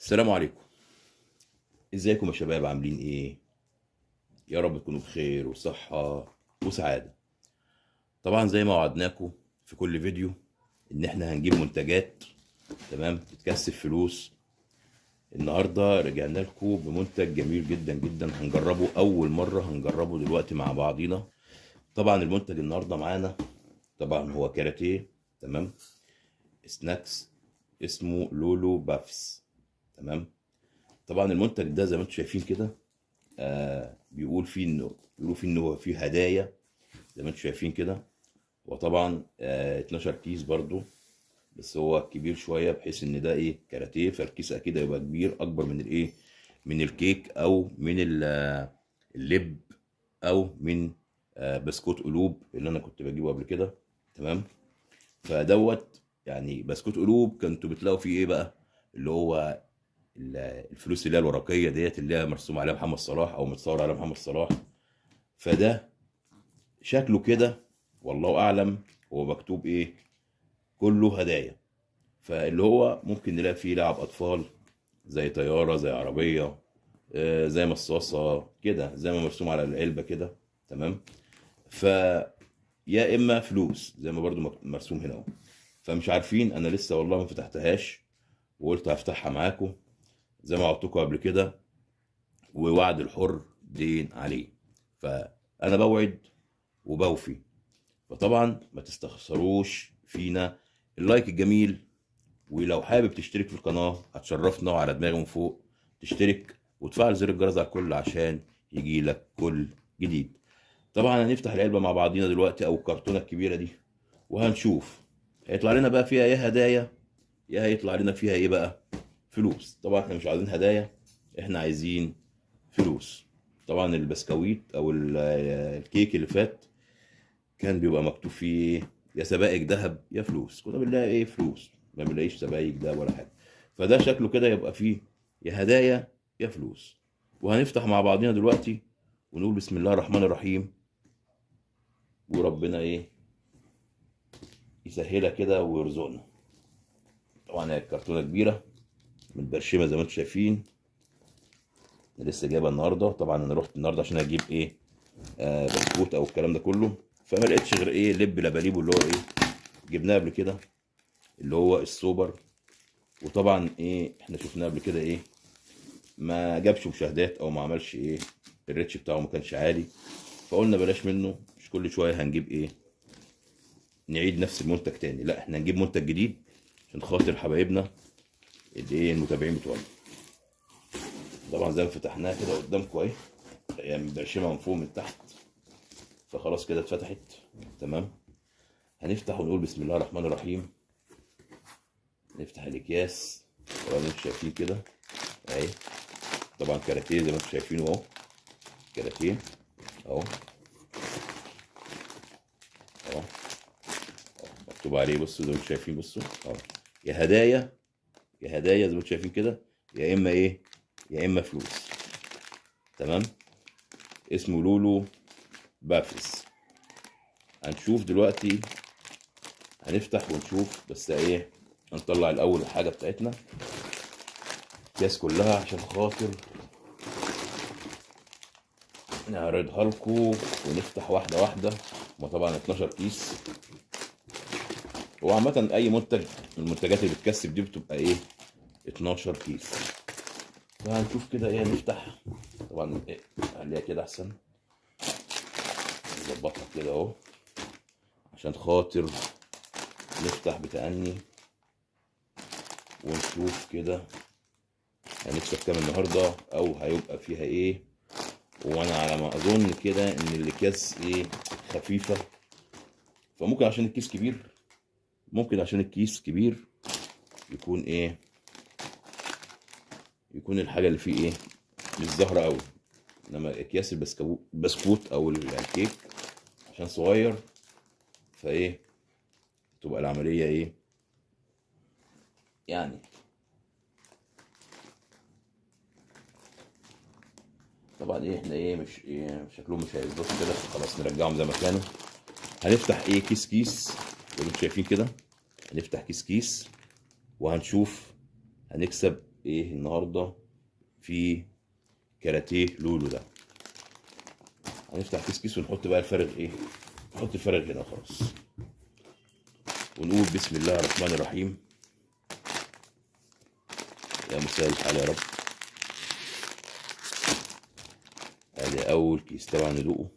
السلام عليكم. ازيكم يا شباب؟ عاملين ايه؟ يا رب تكونوا بخير وصحة وسعادة. طبعا زي ما وعدناكم في كل فيديو ان احنا هنجيب منتجات تمام تتكسب فلوس. النهاردة رجعنا لكم بمنتج جميل جدا جدا هنجربه اول مرة، هنجربه دلوقتي مع بعضينا. طبعا المنتج النهاردة معانا طبعا هو كاراتيه تمام، سناكس، اسمه لولو بافس تمام. طبعا المنتج ده زي ما انتم شايفين كده، بيقولوا فيه انه هو فيه هدايا زي ما انتم شايفين كده. وطبعا 12 كيس برضو، بس هو كبير شويه بحيث ان ده ايه كاراتيه، فالكيس اكيد هيبقى كبير اكبر من الايه، من الكيك او من اللب او من بسكوت قلوب اللي انا كنت بجيبه قبل كده تمام. فدوت يعني بسكوت قلوب كنتوا بتلاقوا فيه ايه بقى، اللي هو الفلوس اللي هي الورقيه ديت اللي هي مرسوم عليها محمد صلاح او متصور عليها محمد صلاح. فده شكله كده والله اعلم هو مكتوب ايه، كله هدايا. فاللي هو ممكن نلاقي فيه لعب اطفال زي طياره زي عربيه، زي مصاصه كده زي ما مرسوم على العلبه كده تمام. ف يا اما فلوس زي ما برضو مرسوم هنا اهو. فمش عارفين، انا لسه والله ما فتحتهاش وقلت هفتحها معاكم زي ما وعدتكم قبل كده، ووعد الحر دين عليه. فانا بوعد وبوفي. فطبعا ما تستخسروش فينا اللايك الجميل، ولو حابب تشترك في القناة هتشرفنا، وعلى دماغي من فوق تشترك وتفعل زر الجرس على الكل عشان يجي لك كل جديد. طبعا هنفتح العلبة مع بعضينا دلوقتي او الكرتونة الكبيرة دي، وهنشوف هيطلع لنا بقى فيها يا هدايا يا هيطلع لنا فيها ايه بقى، فلوس. طبعا احنا مش عايزين هدايا، احنا عايزين فلوس. طبعا البسكويت او الكيك اللي فات كان بيبقى مكتوب فيه ايه، يا سبائك ذهب يا فلوس، كنا بنلاقي ايه فلوس، ما بنلاقيش سبائك ده ولا حاجه. فده شكله كده يبقى فيه يا هدايا يا فلوس. وهنفتح مع بعضنا دلوقتي ونقول بسم الله الرحمن الرحيم، وربنا ايه يسهلها كده ويرزقنا. طبعا هي الكرتونه كبيره متبرشمه زي ما انتم شايفين، انا لسه جايبها النهارده. طبعا انا رحت النهارده عشان اجيب ايه، بسكوت او الكلام ده كله، فما لقيتش غير ايه لب لباليبو اللي هو ايه جبناه قبل كده، اللي هو السوبر. وطبعا ايه احنا شفناه قبل كده ايه ما جابش مشاهدات او ما عملش ايه، الريتش بتاعه ما كانش عالي. فقلنا بلاش منه، مش كل شويه هنجيب ايه نعيد نفس المنتج تاني، لا احنا هنجيب منتج جديد عشان خاطر حبايبنا اللي ايه المتابعين بتوعنا. طبعا زي ما فتحناها كده قدامكم اهي، هي مبرشمه من فوق من تحت، فخلاص كده اتفتحت تمام. هنفتح ونقول بسم الله الرحمن الرحيم. نفتح الاكياس طبعا انتوا شايفين كده اهي. طبعا كاراتيه زي ما انتوا شايفينه اهو، كاراتيه اهو اهو مكتوب عليه، بصوا زي ما انتوا شايفين، بصوا اهو يا هدايا يا هدايا زي ما انتوا شايفين كده، يا اما ايه يا اما فلوس تمام. اسمه لولو بافس. هنشوف دلوقتي، هنفتح ونشوف، بس ايه هنطلع الاول الحاجه بتاعتنا الكيس كلها عشان خاطر نعرضها لكم ونفتح واحده واحده. هما طبعا 12 كيس، هو عامة أي منتج من المنتجات اللي بتكسب دي بتبقى إيه 12 كيس. فهنشوف كده إيه نفتح. طبعا إيه خليها كده أحسن، نظبطها كده أهو عشان خاطر نفتح بتأني ونشوف كده هنكسب كام النهاردة أو هيبقى فيها إيه. وأنا على ما أظن كده إن الأكياس إيه خفيفة، فممكن عشان الكيس كبير، ممكن عشان الكيس كبير يكون إيه، يكون الحاجة اللي فيه إيه مش ظاهرة أوي. انما اكياس البسكوت او الكيك عشان صغير، فايه تبقى العمليه ايه يعني. طبعا ايه احنا ايه مش إيه شكلهم مش هيظبط كده، خلاص نرجعهم زي ما كانوا. هنفتح ايه كيس كيس زي ما انتم شايفين كده، هنفتح كيس كيس وهنشوف هنكسب ايه النهارده في كاراتيه لولو ده. هنفتح كيس ونحط بقى الفارغ ايه، نحط الفارغ هنا خلاص، ونقول بسم الله الرحمن الرحيم. يا مسهل الحال يا رب. ادي اول كيس طبعا ندوقه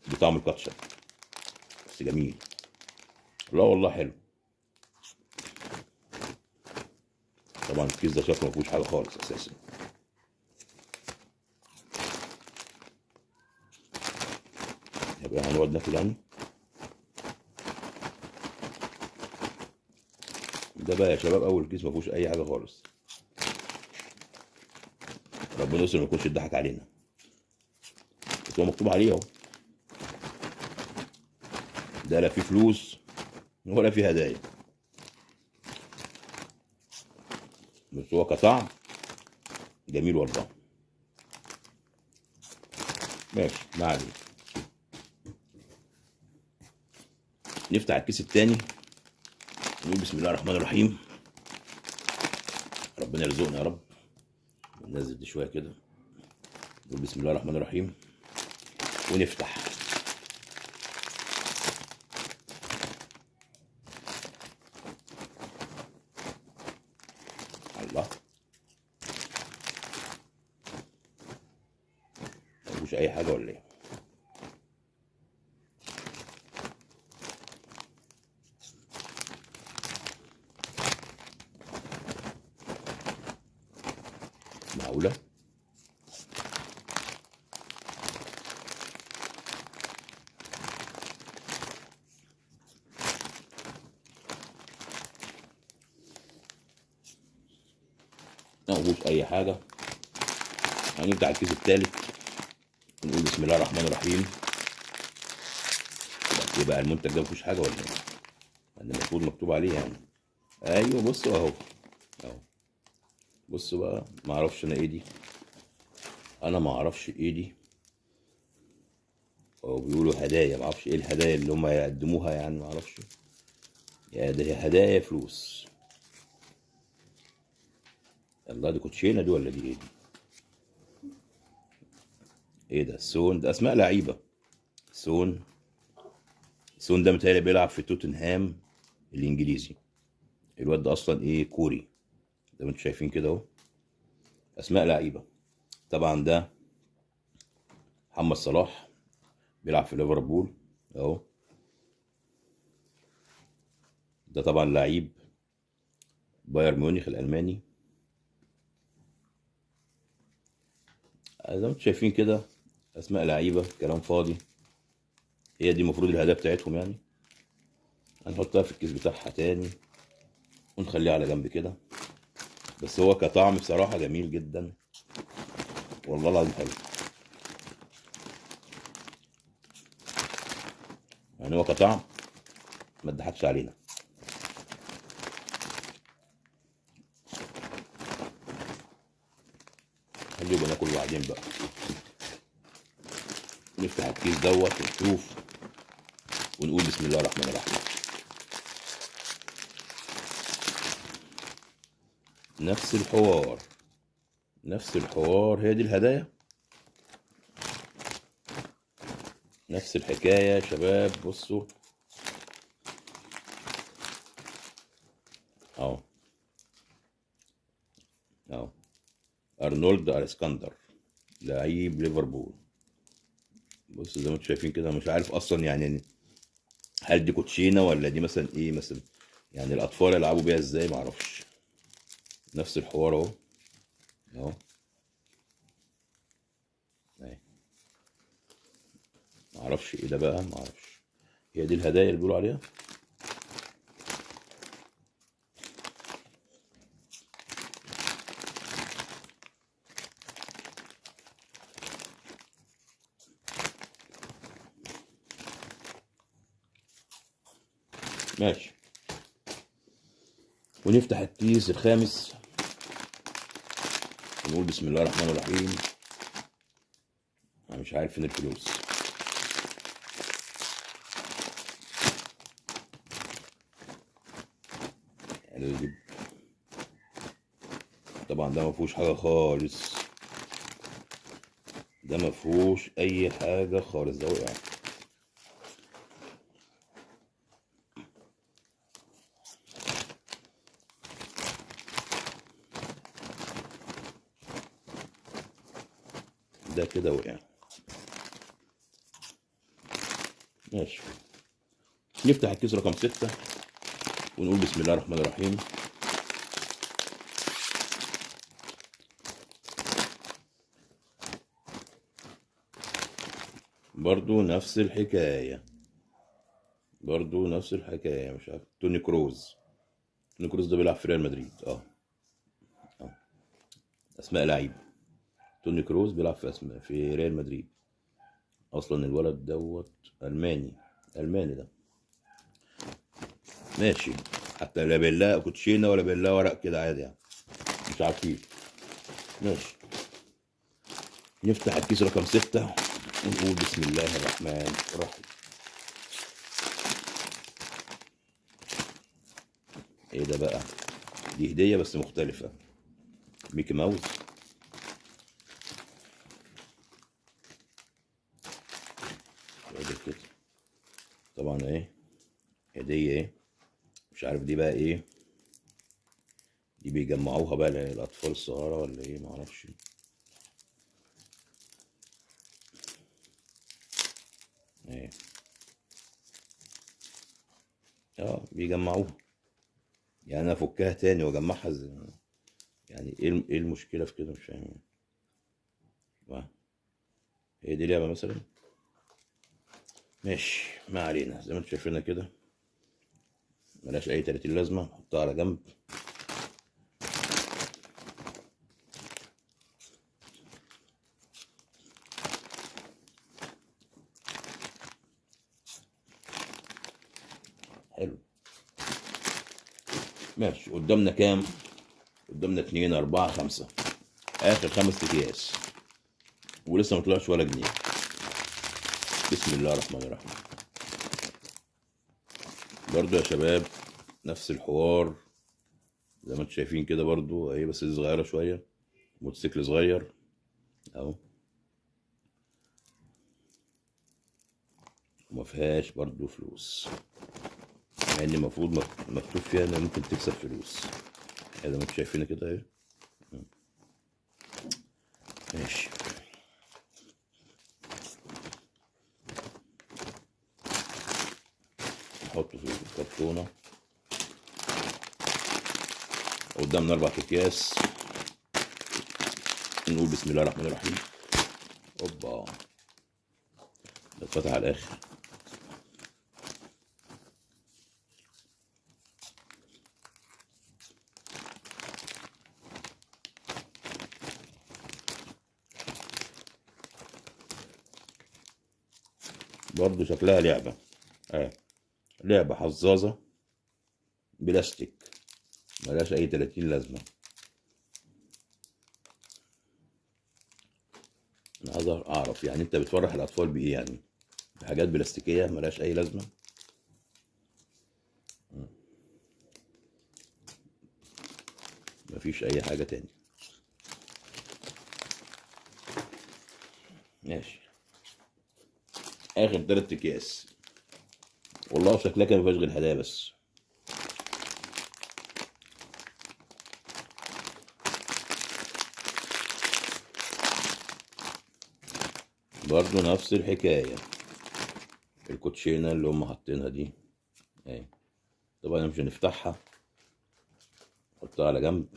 بطعم الكاتشب، بس جميل. لا والله حلو. طبعا الكيس ده شكله مفيهوش حاجه خالص اساسا. يبقى هنقعد ناكل يعني. ده بقى يا شباب اول كيس مفيهوش اي حاجه خالص. ربنا يستر ما يكونش اتضحك علينا، بس هو مكتوب عليه اهو. ده لا فيه فلوس ولا فيه هدايا، بس هو كطعم جميل والله. ماشي ما علينا. نفتح الكيس التاني نقول بسم الله الرحمن الرحيم. ربنا يرزقنا يا رب. ننزل دي شويه كده، نقول بسم الله الرحمن الرحيم ونفتح. الله، مفيهوش اي حاجه ولا ايه؟ معقوله؟ مفيهوش اي حاجه. هنفتح الكيس التالت ونقول بسم الله الرحمن الرحيم. ايه بقى المنتج ده مفيهوش حاجه ولا ايه؟ يعني المفروض مكتوب عليه يعني. ايوه بصوا اهو، اهو بصوا بقى. ما اعرفش انا ايه دي، انا ما اعرفش ايه دي. هو بيقولوا هدايا، ما اعرفش ايه الهدايا اللي هم يقدموها يعني، ما اعرفش. يا ده هدايا فلوس. الله، دي كوتشينه دي ولا دي ايه دي؟ ايه ده؟ سون ده اسماء لعيبه. سون، سون ده متهيألي بيلعب في توتنهام الانجليزي. الواد ده اصلا ايه، كوري، زي ما انتم شايفين كده اهو. اسماء لعيبه. طبعا ده محمد صلاح بيلعب في ليفربول اهو. ده طبعا لعيب بايرن ميونخ الالماني. زي ما انتم شايفين كده، اسماء لعيبه كلام فاضي. هي دي المفروض الهدايا بتاعتهم يعني. هنحطها في الكيس بتاعها تاني ونخليها على جنب كده. بس هو كطعم بصراحه جميل جدا والله العظيم، حلو يعني. هو كطعم ما تضحكش علينا. خليه يبقى ناكل بعدين بقى. نفتح الكيس دوت ونشوف ونقول بسم الله الرحمن الرحيم. نفس الحوار، نفس الحوار. هي دي الهدايا، نفس الحكايه يا شباب. بصوا اهو، اهو ارنولد الاسكندر لعيب ليفربول. بصوا زي ما انتم شايفين كده. مش عارف اصلا يعني هل دي كوتشينه ولا دي مثلا ايه مثلا، يعني الاطفال يلعبوا بيها ازاي، معرفش. نفس الحوار اهو، اهو اهي. معرفش ايه ده بقى، معرفش. هي دي الهدايا اللي بيقولوا عليها. ماشي. ونفتح الكيس الخامس ونقول بسم الله الرحمن الرحيم. انا مش عارف فين الفلوس. الجب طبعا ده مفهوش حاجة خالص، ده مفهوش أي حاجة خالص، ده وقع. ده كده وقع. ماشي، نفتح الكيس رقم 6 ونقول بسم الله الرحمن الرحيم. برضو نفس الحكاية، برضو نفس الحكاية. مش عارف، توني كروز. توني كروز ده بيلعب في ريال مدريد. اسماء لعيب. توني كروز بيلعب في ريال مدريد. اصلا الولد دوت الماني، الماني ده. ماشي، حتى لا بالله كوتشينه ولا بالله ورق كده عادي يعني، مش عارفين. ماشي، نفتح الكيس رقم 6 ونقول بسم الله الرحمن الرحيم. ايه ده بقى؟ دي هدية بس مختلفة، ميكي ماوس. كده طبعا ايه، هدية ايه، مش عارف دي بقى ايه، دي بيجمعوها بقى للأطفال الصغيرة ولا ايه، معرفش. ايه، بيجمعوها يعني. انا افكها تاني واجمعها يعني ايه المشكلة في كده؟ مش فاهم. هي دي لعبة مثلا. ماشي، ما علينا. زي ما انتم شايفينها كده، ملهاش اي 30 لازمة، نحطها على جنب. حلو. ماشي، قدامنا كام؟ قدامنا 2 4 5، اخر 5 اكياس ولسه ما طلعش ولا جنيه. بسم الله الرحمن الرحيم. برضو يا شباب نفس الحوار زي ما انتم شايفين كده، برضو اهي، بس دي صغيرة شوية، موتوسيكل صغير اهو، وما فيهاش برضو فلوس، مع ان المفروض مكتوب فيها ان ممكن تكسب فلوس. زي ما انتم شايفين كده اهي. ماشي، نحطه في الكرتونة. قدامنا 4 اكياس، نقول بسم الله الرحمن الرحيم. اوبا، ده اتفتح على الاخر. برضو شكلها لعبة، لعبة حظاظة بلاستيك، ملهاش اي 30 لازمة. انا عايز اعرف يعني انت بتفرح الاطفال بايه يعني؟ بحاجات بلاستيكية ملهاش اي لازمة؟ مفيش اي حاجة تاني. ماشي، اخر 3 اكياس. والله شكلها كده مفيهاش غير هدايا بس. برضو نفس الحكاية، الكوتشينة اللي هم حاطينها دي اهي. طبعا مش هنفتحها، نحطها على جنب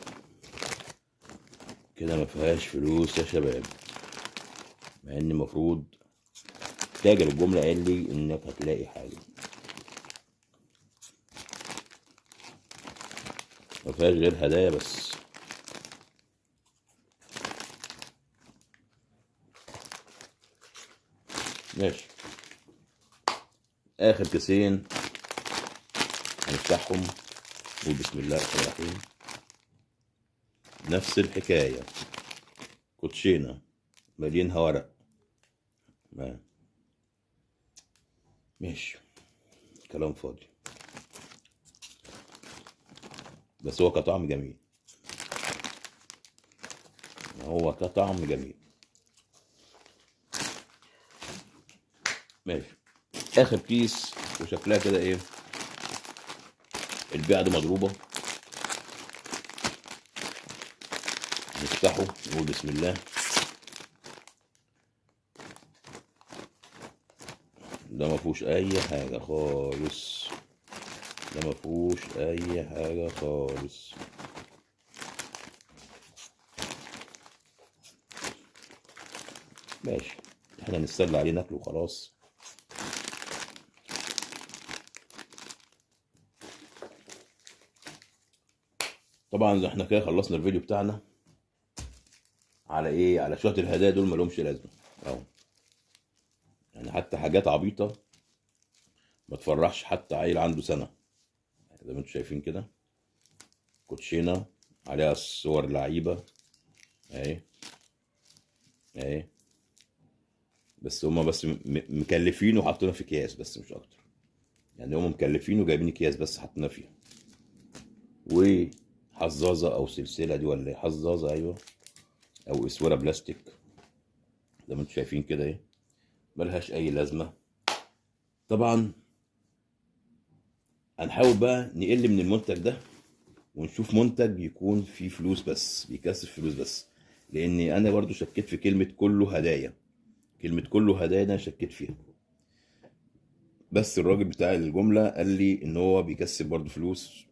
كده. ما فيهاش فلوس يا شباب، مع ان المفروض تاجر الجملة قال لي انك هتلاقي حاجة. ما فيهاش غير هدايا بس. ماشي، اخر كيسين هنفتحهم، نقول بسم الله الرحمن الرحيم. نفس الحكاية، كوتشينة مليانها ورق. ماشي، كلام فاضي، بس هو كطعم جميل. هو كطعم جميل. ماشي، اخر كيس وشكلها كده ايه، البيعة دي مضروبة. نفتحه نقول بسم الله. ده ما فيهوش اي حاجة خالص، ده ما فيهوش اي حاجة خالص. ماشي، احنا نستنى عليه ناكله وخلاص. طبعا احنا كده خلصنا الفيديو بتاعنا على ايه، على شويه الهدايا دول مالهمش لازمه اهو، يعني حتى حاجات عبيطه ما تفرحش حتى عيل عنده سنه. زي ما انتم شايفين كده، كوتشينه عليها صور لعيبه اهي اهي، بس هما بس مكلفين وحاطينها في اكياس بس مش اكتر. يعني هما مكلفين وجايبين اكياس بس حاطينها فيها. وحظاظه او سلسله دي ولا ايه، حظاظه ايوه، او اسوره بلاستيك زي ما انتم شايفين كده ايه، ملهاش اي لازمه. طبعا هنحاول بقى نقل من المنتج ده ونشوف منتج يكون فيه فلوس بس، بيكسب فلوس بس. لاني انا برضو شكيت في كلمة كله هدايا، كلمة كله هدايا ده انا شكيت فيها، بس الراجل بتاع الجملة قال لي ان هو بيكسب برضو فلوس،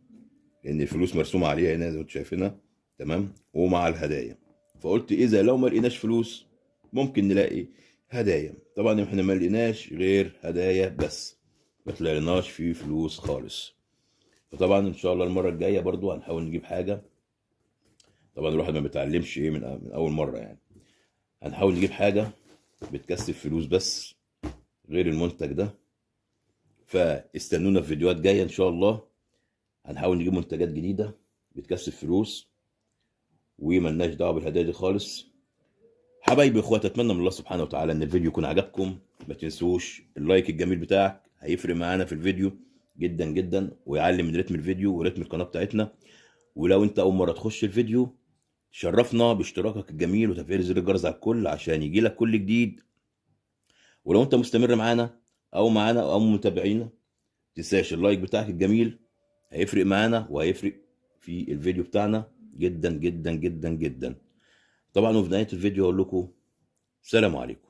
لان الفلوس مرسومة عليها هنا زي ما انتم شايفينها تمام، ومع الهدايا. فقلت اذا لو ما لقيناش فلوس ممكن نلاقي هدايا. طبعا احنا ما لقيناش غير هدايا بس، ما طلعناش فيه فلوس خالص. فطبعا ان شاء الله المره الجايه برضو هنحاول نجيب حاجه. طبعا الواحد ما بيتعلمش ايه من اول مره يعني. هنحاول نجيب حاجه بتكسب فلوس بس غير المنتج ده. فاستنونا في فيديوهات جايه ان شاء الله، هنحاول نجيب منتجات جديده بتكسب فلوس وملناش دعوه بالهدايا دي خالص. حبايبي اخواتي، اتمنى من الله سبحانه وتعالى ان الفيديو يكون عجبكم. ما تنسوش اللايك الجميل بتاعك هيفرق معانا في الفيديو جدا جدا، ويعلي من رتم الفيديو ورتم القناه بتاعتنا. ولو انت اول مره تخش الفيديو، شرفنا باشتراكك الجميل وتفعيل زر الجرس على الكل عشان يجيلك كل جديد. ولو انت مستمر معانا او متابعينا، تنساش اللايك بتاعك الجميل هيفرق معانا وهيفرق في الفيديو بتاعنا جدا جدا جدا جدا. طبعا وفي نهايه الفيديو اقول لكم سلام عليكم.